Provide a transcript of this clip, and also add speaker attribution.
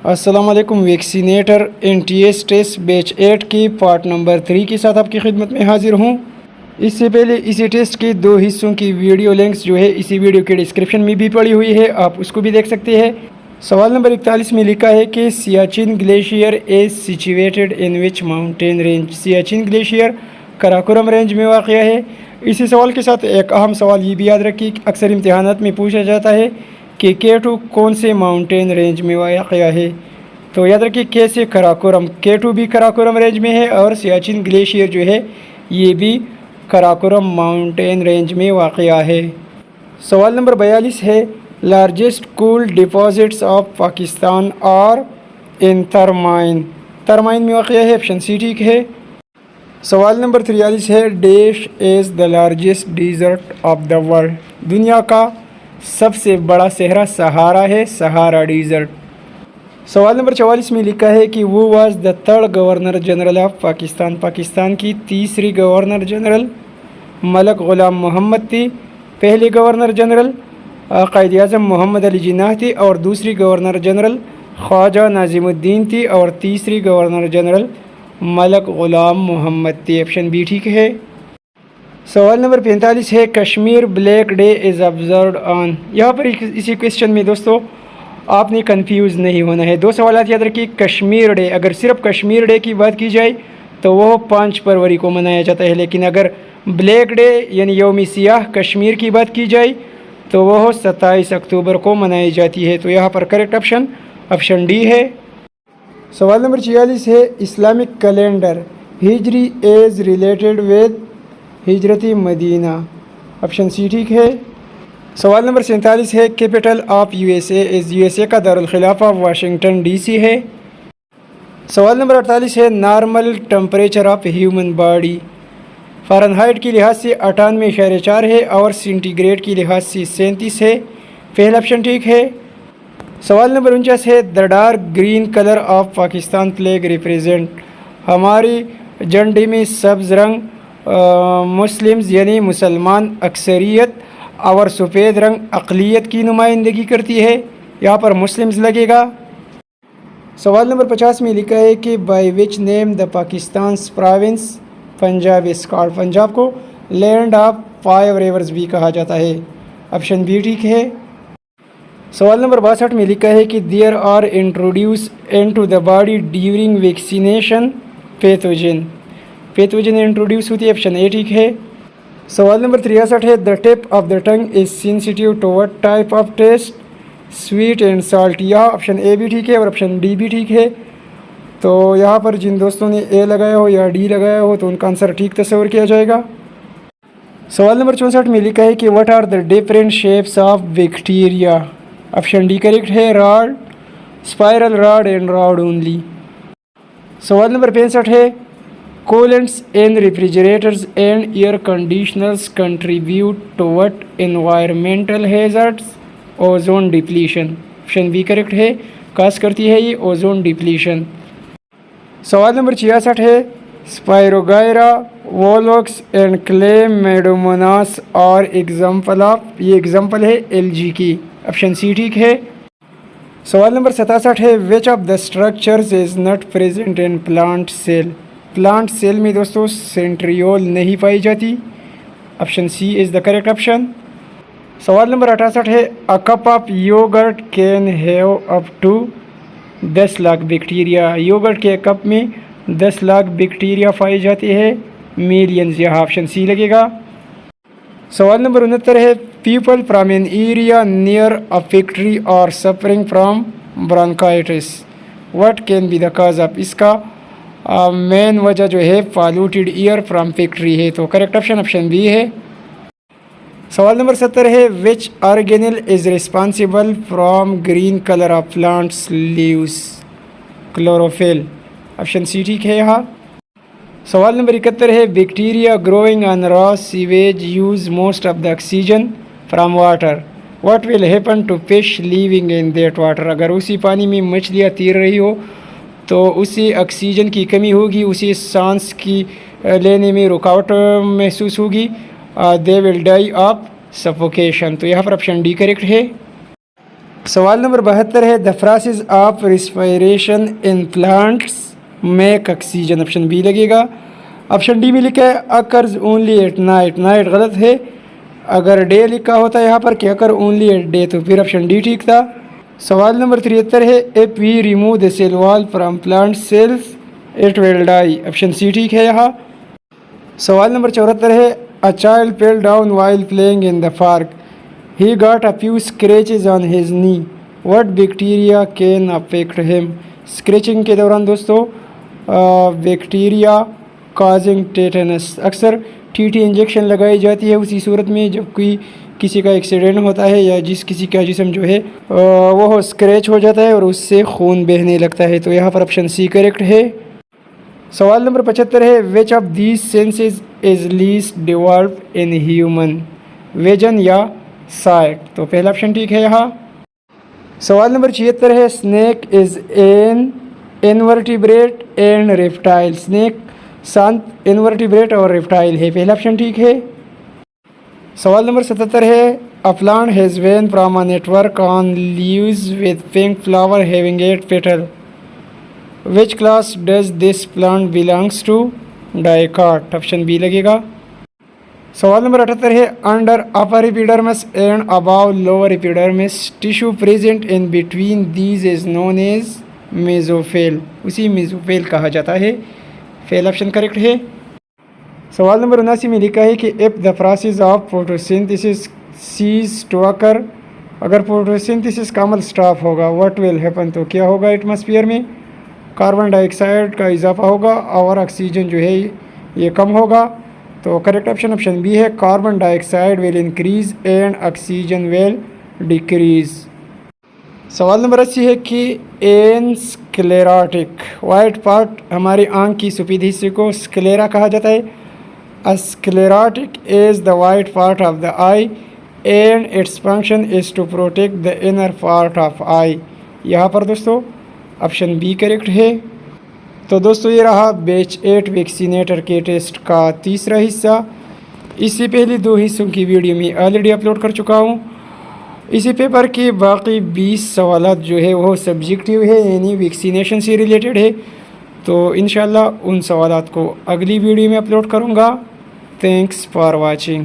Speaker 1: अस्सलाम वालेकुम। Vaccinator NTS test batch 8 की पार्ट नंबर 3 के साथ आपकी खिदमत में हाजिर हूँ। इससे पहले इसी टेस्ट के 2 हिस्सों की वीडियो लिंक्स जो है इसी वीडियो के डिस्क्रिप्शन में भी पड़ी हुई है, आप उसको भी देख सकते हैं। सवाल नंबर 41 में लिखा है कि Siachen glacier is situated in which mountain range. Siachen glacier Karakoram range में वाक़या है। इसी सवाल के साथ एक अहम सवाल ये भी याद रखिए, अक्सर इम्तिहानात में पूछा जाता है कि K2 कौन से माउंटेन रेंज में वाक़या है। तो याद रखिए K से कराकोरम, K2 भी कराकोरम रेंज में है और सियाचिन ग्लेशियर जो है ये भी कराकोरम माउंटेन रेंज में वाक़या है। सवाल नंबर 42 है, largest cool deposits of Pakistan और इन तरमाइन। तरमाइन में वाक़या है, ऑप्शन सी ठीक है। सवाल नंबर 43 है, dash is the largest dessert of the world. दुनिया का सबसे बड़ा सहरा सहारा है, सहारा डिज़र्ट। सवाल नंबर 44 में लिखा है कि वो was the third governor general of Pakistan. Pakistan की तीसरी गवर्नर जनरल मलक ग़ुलाम मोहम्मद थी। पहले गवर्नर जनरल कायद आज़म मोहम्मद अली जिन्नाह थी और दूसरी गवर्नर जनरल ख्वाजा नाज़िमुद्दीन थी और तीसरी गवर्नर जनरल मलक ग़ुलाम मोहम्मद थी, ऑप्शन बी ठीक है। सवाल नंबर 45 है, Kashmir black day is observed on. यहाँ पर इसी क्वेश्चन में दोस्तों आपने कंफ्यूज नहीं होना है। 2 सवाल याद रखिए। कश्मीर डे, अगर सिर्फ कश्मीर डे की बात की जाए तो वह 5 फरवरी को मनाया जाता है, लेकिन अगर ब्लैक डे यानी यौम सियाह कश्मीर की बात की जाए तो वह 27 अक्टूबर को मनाई जाती है। तो यहाँ पर करेक्ट ऑप्शन डी है। सवाल नंबर 46 है, इस्लामिक कैलेंडर हिजरी इज़ रिलेटेड विद हिजरती मदीना, ऑप्शन सी ठीक है। सवाल नंबर 47 है, capital of USA is USA का दारुल खिलाफा वाशिंगटन DC है। सवाल नंबर 48 है, normal temperature of human body Fahrenheit की लिहाज से 98.4 है और सेंटीग्रेड की लिहाज से 37 है, पहला ऑप्शन ठीक है। सवाल नंबर 49 है, the dark green colour of Pakistan flag represent. हमारी झंडे में सब्ज़ रंग मुस्लिम्स यानी मुसलमान अक्सरियत और सफ़ेद रंग अक़लियत की नुमाइंदगी करती है, यहाँ पर मुस्लिम्स लगेगा। सवाल नंबर 50 में लिखा है कि by which name the Pakistan province Punjab is called. Punjab को लैंड ऑफ 5 रिवर्स भी कहा जाता है, ऑप्शन बी ठीक है। सवाल नंबर 62 में लिखा है कि there are introduced into the body during vaccination pathogen introduce होती है, ऑप्शन ए ठीक है। सवाल नंबर 63 है, the tip of the tongue is sensitive to what type of taste, sweet and salt. यहाँ ऑप्शन ए भी ठीक है और ऑप्शन डी भी ठीक है। तो यहाँ पर जिन दोस्तों ने ए लगाया हो या डी लगाया हो तो उनका आंसर ठीक तस्वर किया जाएगा। सवाल नंबर 64 में लिखा है कि what are the different shapes of bacteria, option D correct है, rod, spiral rod and rod only. सवाल नंबर 65 है, coolants in refrigerators and air conditioners contribute to what environmental hazards, ozone depletion, option B correct है, cause करती है ये ozone depletion. सवाल number 66 है, spirogyra volvox and chlamydomonas और example of, ये एग्जाम्पल है एलजी की, ऑप्शन सी ठीक है। सवाल नंबर 67 है, which of the structures is not present in plant cell. Plant cell में दोस्तों सेंट्रियोल नहीं पाई जाती, option C is the correct option. सवाल नंबर 68 है, a cup of yoghurt can have up to 10 lakh bacteria. Yoghurt के cup में 10 lakh bacteria पाई जाती है, मिलियंस, यहाँ ऑप्शन सी लगेगा। सवाल नंबर 69 है, people from an area near a factory और suffering from bronchitis, what can be the cause of. इसका मेन वजह जो है पॉल्यूटेड एयर फ्राम फैक्ट्री है, तो करेक्ट ऑप्शन बी है। सवाल नंबर 70 है, which organelle is responsible from green colour of plants leaves, chlorophyll, option C ठीक है यहाँ। सवाल नंबर 71 है, bacteria growing on raw sewage use most of the oxygen from water, what will happen to fish living in that water. अगर उसी पानी में मछलियाँ तैर रही हो तो उसे ऑक्सीजन की कमी होगी, उसे सांस की लेने में रुकावट महसूस होगी, they will die of suffocation. तो यहाँ पर ऑप्शन डी करेक्ट है। سوال نمبر 72 ہے the process of respiration in plants make oxygen. Option B لگے گا. آپشن ڈی میں لکھا ہے occurs only at night. Night غلط ہے. اگر ڈے لکھا ہوتا ہے یہاں پر کہ occur only at day تو پھر آپشن ڈی ٹھیک تھا. سوال نمبر 73 ہے if we remove the cell wall from plant cells it will die. Option C ٹھیک ہے یہاں. سوال نمبر 74 ہے a child fell down while playing in the park. He got a few scratches on his knee. What bacteria can affect him? Scratching کے دوران دوستو bacteria causing tetanus. اکثر T T injection لگائی جاتی ہے اسی صورت میں جب کوئی کسی کا ایکسیڈنٹ ہوتا ہے یا کسی کا جسم جو ہے وہ اسکریچ ہو جاتا ہے اور اس سے خون بہنے لگتا ہے. تو یہاں پر آپشن سی کریکٹ ہے. سوال نمبر 75 ہے which of these senses is least developed in human? Vision یا سائٹ. تو پہلا آپشن ٹھیک ہے یہاں. سوال نمبر 76 ہے snake is an invertebrate and reptile. snake سانپ انورٹیبریٹ اور ریپٹائل ہے. پہلا آپشن ٹھیک ہے. سوال نمبر 77 ہے a plant has been from a network on leaves with pink flower having 8 petals. Which class does this plant belongs to? Dicot. Option B لگے گا. سوال نمبر 78 ہے under upper epidermis and above lower epidermis tissue present in between these is known as mesophyll. اسی mesophyll کہا جاتا ہے. فیل option correct ہے. سوال number 79 میں لکھا ہے کہ if the process of photosynthesis cease to occur, اگر photosynthesis کا عمل سٹاپ ہوگا what will happen تو کیا ہوگا ایٹماسفیئر میں؟ کاربن ڈائی آکسائڈ کا اضافہ ہوگا اور آکسیجن جو ہے یہ کم ہوگا. تو کریکٹ آپشن بی ہے carbon dye oxide will increase and oxygen will decrease. سوال نمبر 80 ہے کہ این اسکلیراٹک وائٹ پارٹ ہماری آنکھ کی سفید حصے کو اسکلیرا کہا جاتا ہے. Sclerotic is the white part of the eye and its function is to protect the inner part of eye. یہاں پر دوستو آپشن بی کریکٹ ہے. تو دوستو یہ رہا بیچ 8 ویکسینیٹر کے ٹیسٹ کا تیسرا حصہ. اس سے پہلے 2 حصوں کی ویڈیو میں آلریڈی اپلوڈ کر چکا ہوں. اسی پیپر کے باقی 20 سوالات جو ہے وہ سبجیکٹیو ہے یعنی ویکسینیشن سے ریلیٹڈ ہے. تو انشاءاللہ ان سوالات کو اگلی ویڈیو میں اپلوڈ کروں گا. Thanks for watching.